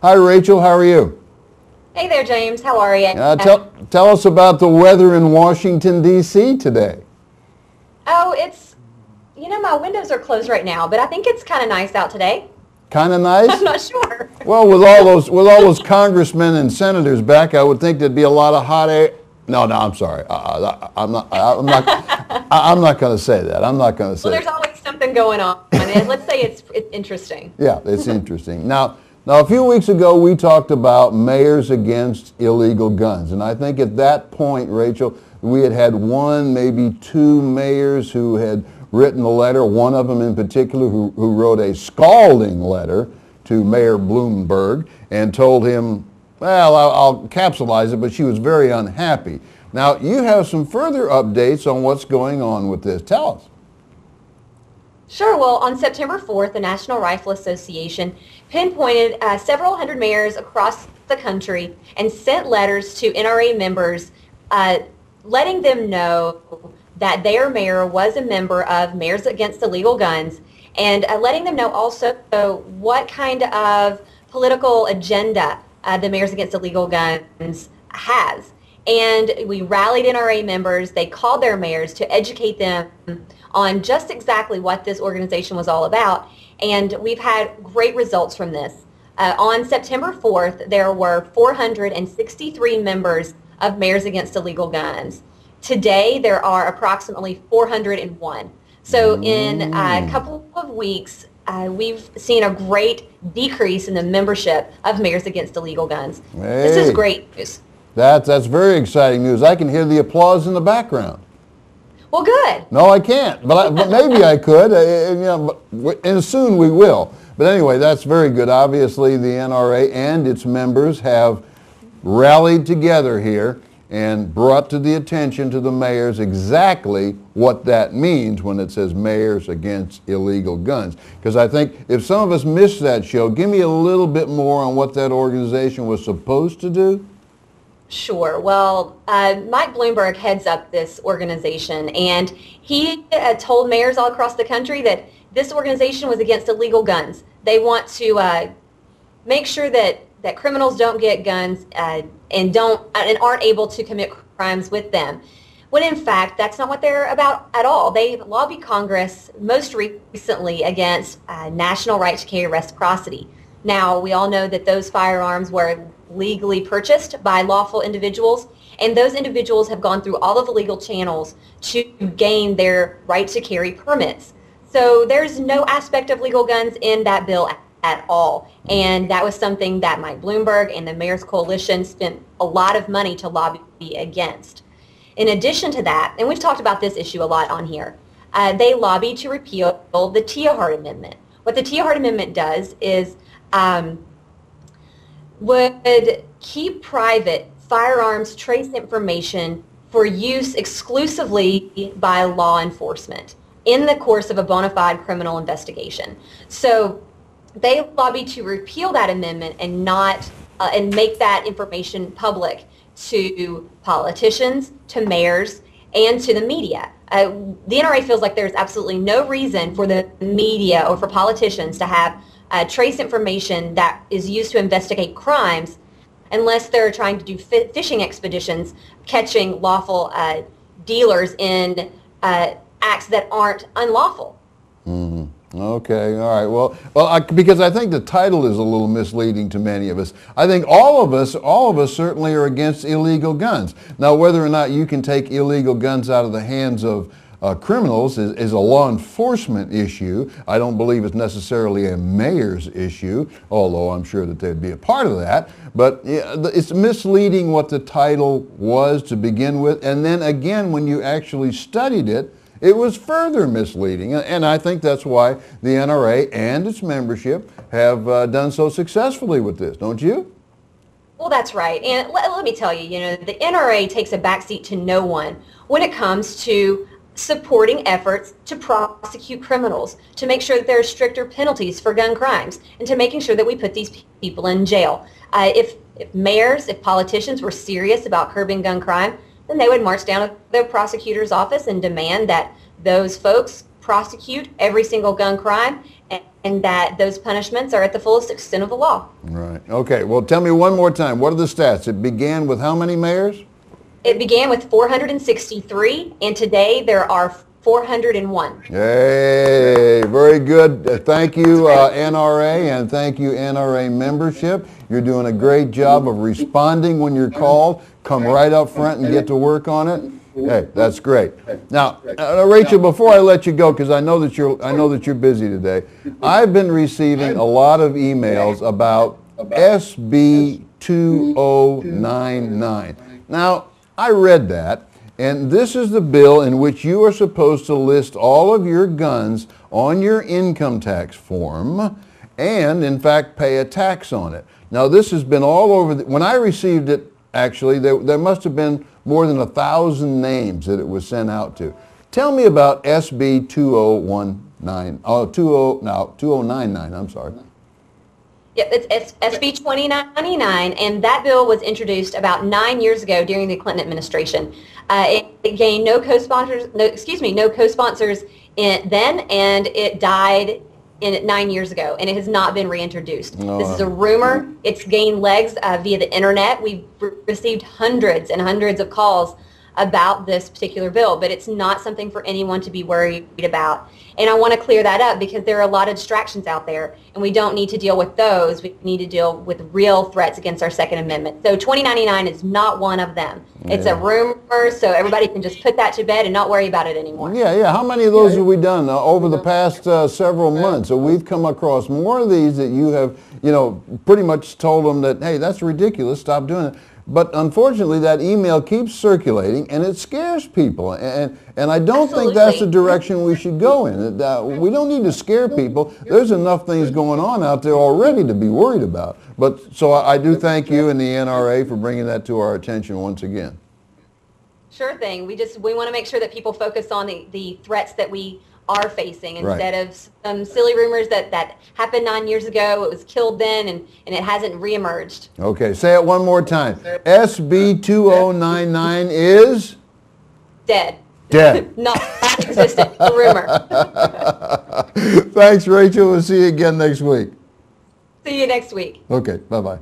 Hi, Rachel. How are you? Hey there, James. How are you? Tell us about the weather in Washington, D.C. today. Oh, my windows are closed right now, but I think it's kind of nice out today. Kind of nice? I'm not sure. Well, with all those congressmen and senators back, I would think there'd be a lot of hot air. No, I'm sorry. I'm not going to say that. I'm not going to say. Well, there's always something going on. Let's say it's interesting. Yeah, it's interesting. Now, a few weeks ago, we talked about mayors against illegal guns. And I think at that point, Rachel, we had one, maybe two mayors who had written a letter, one of them in particular who wrote a scalding letter to Mayor Bloomberg and told him, well, I'll capsulize it, but she was very unhappy. Now, you have some further updates on what's going on with this. Tell us. Sure. Well, on September 4th, the National Rifle Association pinpointed several hundred mayors across the country and sent letters to NRA members letting them know that their mayor was a member of Mayors Against Illegal Guns, and letting them know also what kind of political agenda the Mayors Against Illegal Guns has. And we rallied NRA members. They called their mayors to educate them on just exactly what this organization was all about, and we've had great results from this. On September 4th, there were 463 members of Mayors Against Illegal Guns. Today, there are approximately 401. So in a couple of weeks, we've seen a great decrease in the membership of Mayors Against Illegal Guns. Hey, this is great news. That's very exciting news. I can hear the applause in the background. Well, good. No, I can't, but maybe I could, and soon we will. But anyway, that's very good. Obviously, the NRA and its members have rallied together here and brought to the attention to the mayors exactly what that means when it says Mayors Against Illegal Guns. Because I think if some of us missed that show, give me a little bit more on what that organization was supposed to do. Sure. Well, Mike Bloomberg heads up this organization, and he told mayors all across the country that this organization was against illegal guns. They want to make sure that criminals don't get guns and aren't able to commit crimes with them. When in fact, that's not what they're about at all. They lobbied Congress most recently against national right to carry reciprocity. Now, we all know that those firearms were legally purchased by lawful individuals, and those individuals have gone through all of the legal channels to gain their right to carry permits. So there's no aspect of legal guns in that bill at all, and that was something that Mike Bloomberg and the Mayor's Coalition spent a lot of money to lobby against. In addition to that, and we've talked about this issue a lot on here, they lobbied to repeal the Tiahart Amendment. What the Tiahart Amendment does is would keep private firearms trace information for use exclusively by law enforcement in the course of a bona fide criminal investigation. So they lobbied to repeal that amendment and not and make that information public to politicians, to mayors, and to the media. The NRA feels like there's absolutely no reason for the media or for politicians to have trace information that is used to investigate crimes unless they're trying to do fishing expeditions, catching lawful dealers in acts that aren't unlawful. Mm-hmm. Okay, all right. Well, because I think the title is a little misleading to many of us. I think all of us certainly are against illegal guns. Now, whether or not you can take illegal guns out of the hands of criminals is a law enforcement issue. I don't believe it's necessarily a mayor's issue, although I'm sure that they'd be a part of that. But yeah, it's misleading what the title was to begin with, and then again, when you actually studied it, it was further misleading. And I think that's why the NRA and its membership have done so successfully with this, don't you? Well, that's right. And let me tell you, the NRA takes a backseat to no one when it comes to supporting efforts to prosecute criminals, to make sure that there are stricter penalties for gun crimes, and to making sure that we put these people in jail. If mayors, if politicians were serious about curbing gun crime, then they would march down to the prosecutor's office and demand that those folks prosecute every single gun crime and that those punishments are at the fullest extent of the law. Right. Okay. Well, tell me one more time. What are the stats? It began with how many mayors? It began with 463, and today there are 401. Hey, very good. Thank you, NRA, and thank you, NRA membership. You're doing a great job of responding when you're called. Come right up front and get to work on it. Hey, that's great. Now, Rachel, before I let you go, because I know that you're busy today, I've been receiving a lot of emails about SB 2099. Now, I read that, and this is the bill in which you are supposed to list all of your guns on your income tax form and, in fact, pay a tax on it. Now, this has been all over. When I received it, actually, there must have been more than 1,000 names that it was sent out to. Tell me about SB 2099, I'm sorry. Yep, it's SB 2099, and that bill was introduced about 9 years ago during the Clinton administration. It gained no co-sponsors, no co-sponsors then, and it died 9 years ago, and it has not been reintroduced. This is a rumor. It's gained legs via the internet. We've received hundreds and hundreds of calls about this particular bill, but it's not something for anyone to be worried about. And I want to clear that up because there are a lot of distractions out there, and we don't need to deal with those. We need to deal with real threats against our Second Amendment. So 2099 is not one of them. It's a rumor, so everybody can just put that to bed and not worry about it anymore. Yeah. How many of those have we done over the past several months? So we've come across more of these that you have, pretty much told them that, hey, that's ridiculous, stop doing it. But unfortunately, that email keeps circulating, and it scares people. And I don't think that's the direction we should go in. We don't need to scare people. There's enough things going on out there already to be worried about. But so I do thank you and the NRA for bringing that to our attention once again. Sure thing. We want to make sure that people focus on the threats that we are facing instead of some silly rumors that happened 9 years ago. It was killed then, and it hasn't reemerged. Okay, say it one more time. SB 2099 is? Dead. Dead. Not existent. A rumor. Thanks, Rachel. We'll see you again next week. See you next week. Okay, bye-bye.